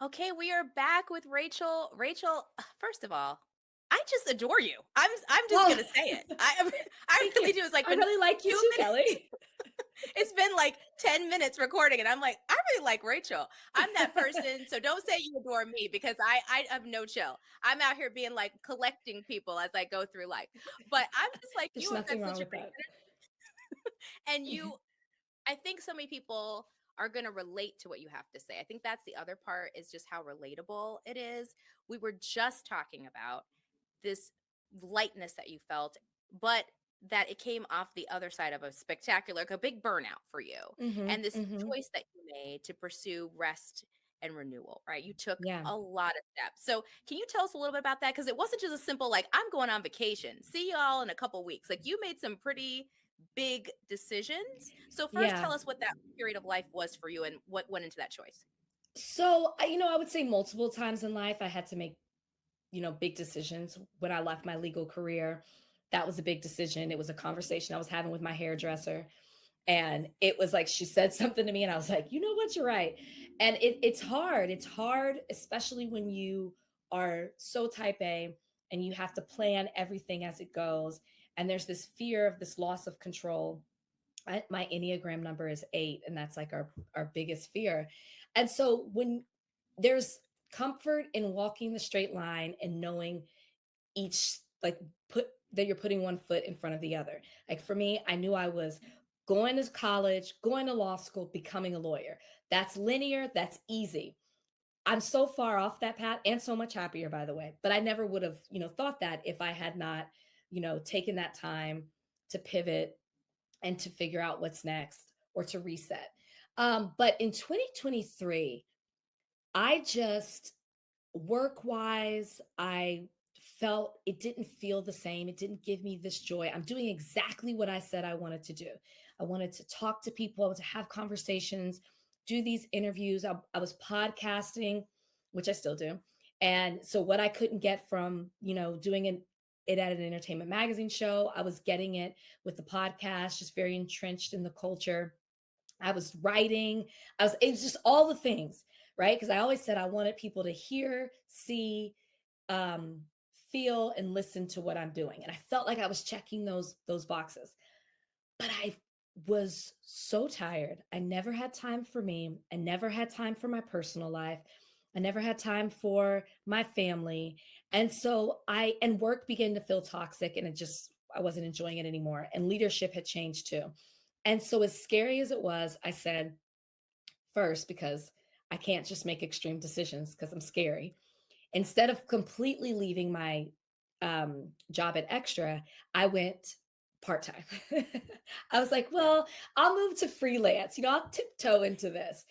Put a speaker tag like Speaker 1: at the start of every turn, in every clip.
Speaker 1: Okay, we are back with Rachel. Rachel, first of all, I just adore you. I'm just
Speaker 2: Oh,
Speaker 1: gonna say it. I
Speaker 2: thank you.
Speaker 1: really do. It's like
Speaker 2: I
Speaker 1: been
Speaker 2: really like you
Speaker 1: two
Speaker 2: too,
Speaker 1: minutes.
Speaker 2: Kelley.
Speaker 1: It's been like 10 minutes recording, and I'm like, I really like Rachel. I'm that person. So don't say you adore me because I have no chill. I'm out here being like collecting people as I go through life. But I'm just like,
Speaker 2: There's
Speaker 1: you have got
Speaker 2: nothing wrong
Speaker 1: such a
Speaker 2: with
Speaker 1: great
Speaker 2: that.
Speaker 1: and you I think so many people are going to relate to what you have to say. I think that's the other part is just how relatable it is. We were just talking about this lightness that you felt, but that it came off the other side of a spectacular, like a big burnout for you.
Speaker 2: Mhm,
Speaker 1: And this
Speaker 2: mhm.
Speaker 1: choice that you made to pursue rest and renewal, right? You took
Speaker 2: Yeah.
Speaker 1: a lot of steps. So, can you tell us a little bit about that? Because it wasn't just a simple, like, I'm going on vacation. See y'all in a couple weeks. Like, you made some pretty big decisions. So, first,
Speaker 2: Yeah.
Speaker 1: tell us what that period of life was for you and what went into that choice.
Speaker 2: So, I would say multiple times in life I had to make, big decisions. When I left my legal career, that was a big decision. It was a conversation I was having with my hairdresser. And it was like she said something to me, and I was like, you know what, you're right. And it's hard. It's hard, especially when you are so type A and you have to plan everything as it goes. And there's this fear of this loss of control. My Enneagram number is 8, and that's like our biggest fear. And so when there's comfort in walking the straight line and knowing each like put that you're putting one foot in front of the other. Like for me, I knew I was going to college, going to law school, becoming a lawyer. That's linear, that's easy. I'm so far off that path and so much happier, by the way. But I never would have, thought that if I had not, taken that time to pivot and to figure out what's next or to reset. But in 2023, I just work wise, I felt it didn't feel the same. It didn't give me this joy. I'm doing exactly what I said I wanted to do. I wanted to talk to people, I wanted to have conversations, do these interviews. I was podcasting, which I still do. And so what I couldn't get from, doing it at an entertainment magazine show, I was getting it with the podcast, just very entrenched in the culture. I was writing. It was just all the things, right? Because I always said I wanted people to hear, see, um, feel, and listen to what I'm doing. And I felt like I was checking those boxes. But I was so tired. I never had time for me. I never had time for my personal life. I never had time for my family. And so and work began to feel toxic, and I wasn't enjoying it anymore. And leadership had changed too. And so, as scary as it was, I said, first, because I can't just make extreme decisions because I'm scary. Instead of completely leaving my job at Extra, I went part time. I was like,
Speaker 1: Yeah.
Speaker 2: well, I'll move to freelance, I'll tiptoe into this.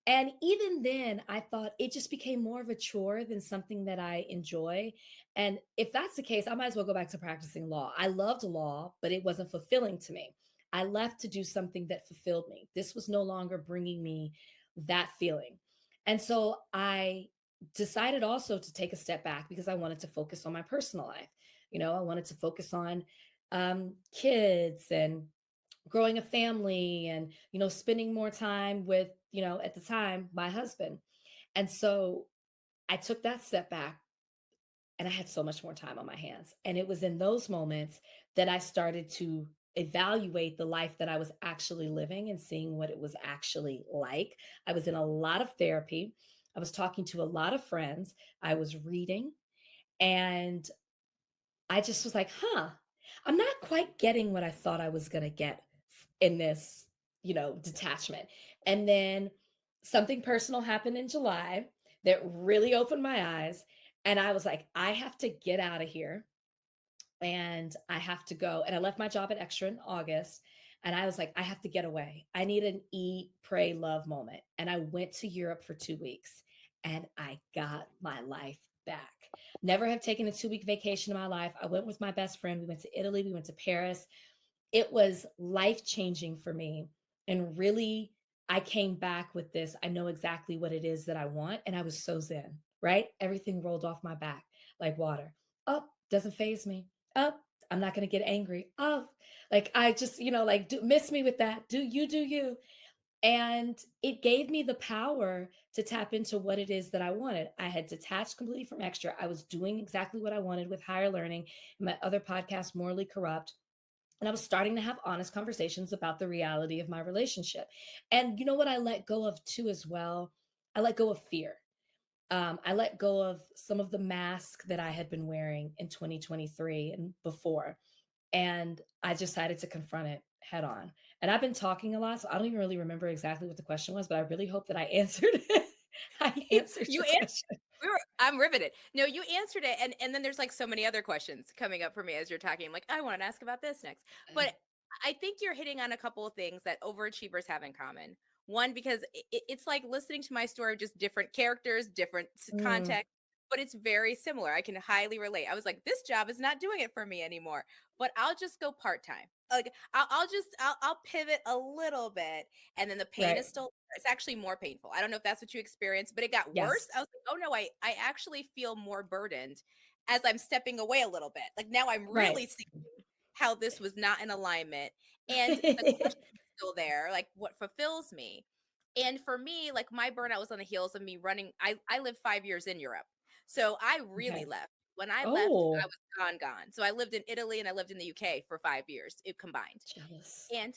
Speaker 2: And even then, I thought it just became more of a chore than something that I enjoy. And if that's the case, I might as well go back to practicing law. I loved law, but it wasn't fulfilling to me. I left to do something that fulfilled me. This was no longer bringing me that feeling. And so I decided also to take a step back because I wanted to focus on my personal life. I wanted to focus on kids and growing a family and spending more time with at the time my husband. And so I took that step back, and I had so much more time on my hands, and it was in those moments that I started to evaluate the life that I was actually living and seeing what it was actually like. I was in a lot of therapy, I was talking to a lot of friends, I was reading, and I just was like, I'm not quite getting what I thought I was going to get in this, detachment. And then something personal happened in July that really opened my eyes. And I was like, I have to get out of here and I have to go. And I left my job at Extra in August. And I was like, I have to get away. I need an eat, pray, love moment. And I went to Europe for 2 weeks and I got my life back. Never have taken a 2 week vacation in my life. I went with my best friend. We went to Italy, we went to Paris. It was life changing for me. And really, I came back with this. I know exactly what it is that I want. And I was so zen, right? Everything rolled off my back like water. Oh, doesn't phase me. Oh, I'm not going to get angry. Oh, like I just, like, miss me with that. Do you, do you. And it gave me the power to tap into what it is that I wanted. I had detached completely from extra. I was doing exactly what I wanted with higher learning and my other podcast, Morally Corrupt. And I was starting to have honest conversations about the reality of my relationship. And you know what I let go of too, as well? I let go of fear. I let go of some of the mask that I had been wearing in 2023 and before. And I decided to confront it head on. And I've been talking a lot, so I don't even really remember exactly what the question was, but I really hope that I answered it. I answered
Speaker 1: You
Speaker 2: your
Speaker 1: answered.
Speaker 2: question.
Speaker 1: I'm riveted. No, you answered it, and then there's like so many other questions coming up for me as you're talking. I'm like, I want to ask about this next, but I think you're hitting on a couple of things that overachievers have in common. One, because it's like listening to my story of just different characters, different
Speaker 2: Mm,
Speaker 1: context, but it's very similar. I can highly relate. I was like, this job is not doing it for me anymore, but I'll just go part time. Like I'll pivot a little bit, and then the pain
Speaker 2: right.
Speaker 1: is still, it's actually more painful. I don't know if that's what you experienced, but it got worse. I
Speaker 2: Yes.
Speaker 1: was like, oh no, I actually feel more burdened as I'm stepping away a little bit. Like now I'm
Speaker 2: Right.
Speaker 1: really seeing how this was not in alignment. And the question is still there, like what fulfills me. And for me, like my burnout was on the heels of me running. I lived 5 years in Europe. So I really
Speaker 2: Okay.
Speaker 1: left. When I left, I
Speaker 2: Oh,
Speaker 1: was gone. So I lived in Italy and I lived in the UK for 5 years, it combined.
Speaker 2: jealous.
Speaker 1: And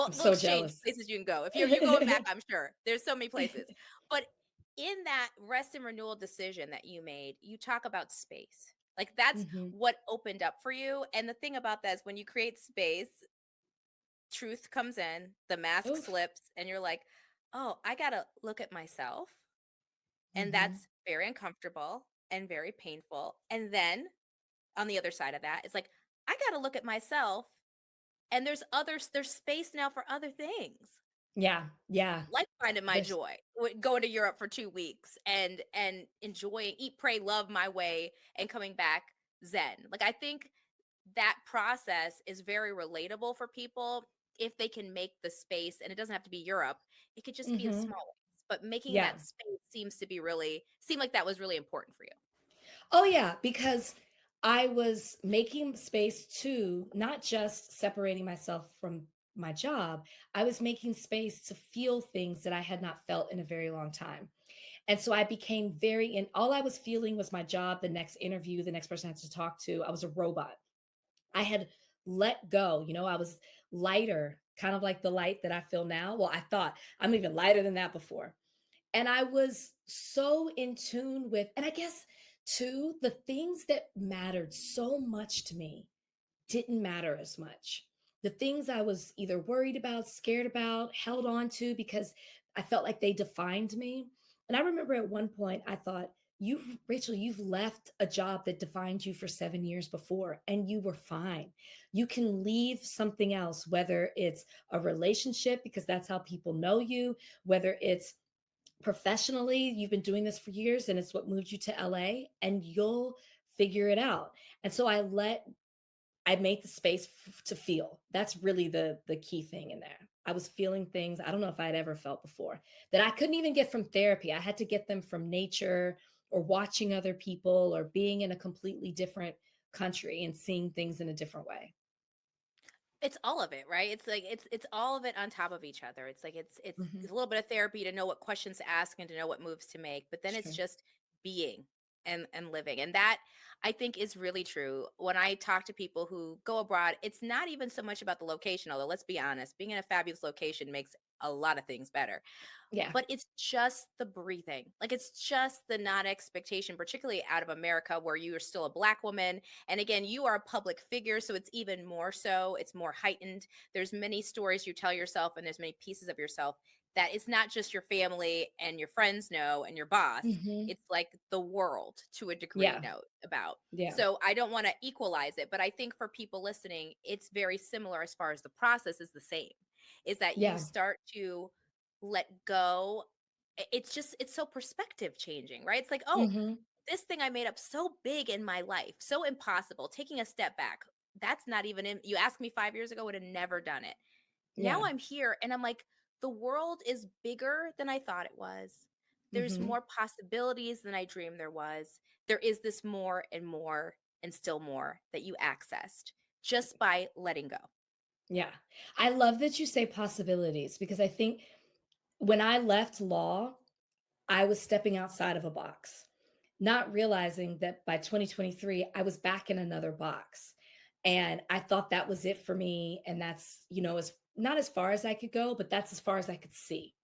Speaker 2: I'm
Speaker 1: we'll
Speaker 2: so
Speaker 1: exchange
Speaker 2: jealous.
Speaker 1: places you can go. If you're going back, I'm sure. There's so many places. But in that rest and renewal decision that you made, you talk about space. Like that's
Speaker 2: Hmm.
Speaker 1: what opened up for you. And the thing about that is when you create space, truth comes in, the mask
Speaker 2: Oof.
Speaker 1: slips, and you're like, oh, I got to look at myself. And
Speaker 2: Hmm.
Speaker 1: that's very uncomfortable and very painful. And then on the other side of that, it's like, I got to look at myself, and there's space now for other things,
Speaker 2: Yeah. Yeah.
Speaker 1: like finding my
Speaker 2: There's.
Speaker 1: joy, going to Europe for 2 weeks and enjoying, eat, pray, love my way, and coming back zen. Like I think that process is very relatable for people if they can make the space, and it doesn't have to be Europe. It could just be in
Speaker 2: Hmm.
Speaker 1: small ways, but making
Speaker 2: Yeah.
Speaker 1: that space seemed like that was really important for you.
Speaker 2: Oh, yeah, because I was making space to not just separating myself from my job, I was making space to feel things that I had not felt in a very long time. And so I became very, and all I was feeling was my job, the next interview, the next person I had to talk to. I was a robot. I had let go, I was lighter, kind of like the light that I feel now. Well, I thought I'm even lighter than that before. And I was so in tune with, and I guess too, the things that mattered so much to me didn't matter as much. The things I was either worried about, scared about, held on to because I felt like they defined me. And I remember at one point I thought, Rachel, you've left a job that defined you for 7 years before and you were fine. You can leave something else, whether it's a relationship, because that's how people know you, whether it's professionally, you've been doing this for years and it's what moved you to LA, and you'll figure it out. And so I made the space to feel. That's really the key thing in there. I was feeling things I don't know if I had ever felt before that I couldn't even get from therapy. I had to get them from nature or watching other people or being in a completely different country and seeing things in a different way.
Speaker 1: It's all of it, right? It's like it's all of it on top of each other. It's like
Speaker 2: Hmm.
Speaker 1: it's a little bit of therapy to know what questions to ask and to know what moves to make, but then it's
Speaker 2: Sure.
Speaker 1: just being and living. And that I think is really true. When I talk to people who go abroad, it's not even so much about the location, although let's be honest, being in a fabulous location makes a lot of things better,
Speaker 2: Yeah.
Speaker 1: but it's just the breathing. Like it's just the not expectation, particularly out of America where you are still a Black woman. And again, you are a public figure, so it's even more so, it's more heightened. There's many stories you tell yourself and there's many pieces of yourself that it's not just your family and your friends know and your boss.
Speaker 2: Hmm.
Speaker 1: It's like the world to a degree
Speaker 2: Yeah.
Speaker 1: know about.
Speaker 2: Yeah.
Speaker 1: So I don't want to equalize it, but I think for people listening, it's very similar as far as the process is the same. Is that you
Speaker 2: Yeah.
Speaker 1: start to let go. It's so perspective changing, right? It's like, oh,
Speaker 2: Hmm.
Speaker 1: this thing I made up so big in my life, so impossible, taking a step back, that's not even in, you asked me 5 years ago, would have never done it. Now
Speaker 2: Yeah.
Speaker 1: I'm here and I'm like, the world is bigger than I thought it was. There's
Speaker 2: Hmm.
Speaker 1: more possibilities than I dreamed there was. There is this more and more and still more that you accessed just by letting go.
Speaker 2: Yeah. I love that you say possibilities because I think when I left law, I was stepping outside of a box, not realizing that by 2023, I was back in another box. And I thought that was it for me. And that's, as not as far as I could go, but that's as far as I could see.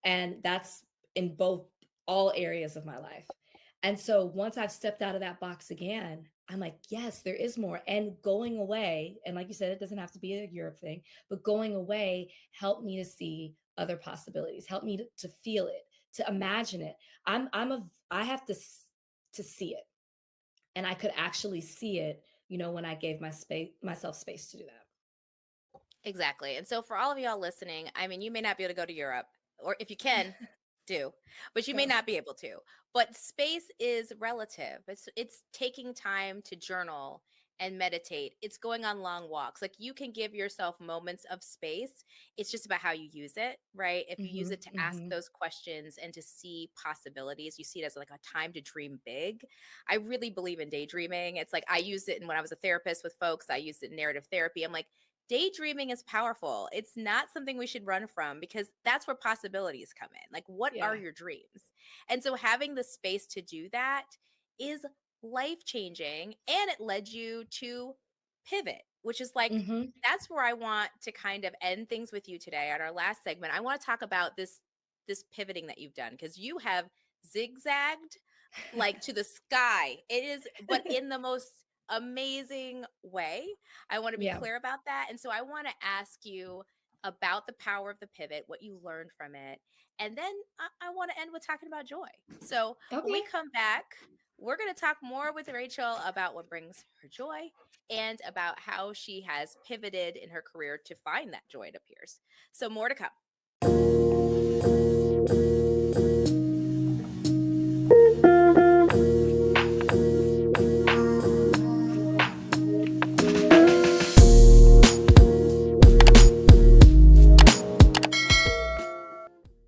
Speaker 2: And that's in both all areas of my life. And so once I've stepped out of that box again, I'm like, yes, there is more. And going away, and like you said, it doesn't have to be a Europe thing, but going away helped me to see other possibilities, helped me to feel it, to imagine it. I have to see it. And I could actually see it, when I gave myself space to do that.
Speaker 1: Exactly. And so for all of y'all listening, I mean, you may not be able to go to Europe, or if you can, do, but you may
Speaker 2: Go.
Speaker 1: not be able to. But space is relative. It's taking time to journal and meditate. It's going on long walks. Like you can give yourself moments of space. It's just about how you use it, right? If you use
Speaker 2: Hmm.
Speaker 1: it to ask
Speaker 2: Hmm.
Speaker 1: those questions and to see possibilities, you see it as like a time to dream big. I really believe in daydreaming. It's like I used it when I was a therapist with folks. I used it in narrative therapy. I'm like, daydreaming is powerful. It's not something we should run from because that's where possibilities come in. Like, what are
Speaker 2: Yeah.
Speaker 1: your dreams? And so, having the space to do that is life changing. And it led you to pivot, which is like,
Speaker 2: Hmm.
Speaker 1: that's where I want to kind of end things with you today on our last segment. I want to talk about this pivoting that you've done because you have zigzagged like to the sky. It is, but in the most amazing way. I want to be
Speaker 2: Yeah.
Speaker 1: clear about that. And so I want to ask you about the power of the pivot, what you learned from it. And then I want to end with talking about joy. So when we
Speaker 2: Okay.
Speaker 1: come back, we're going to talk more with Rachel about what brings her joy and about how she has pivoted in her career to find that joy, it appears. So more to come.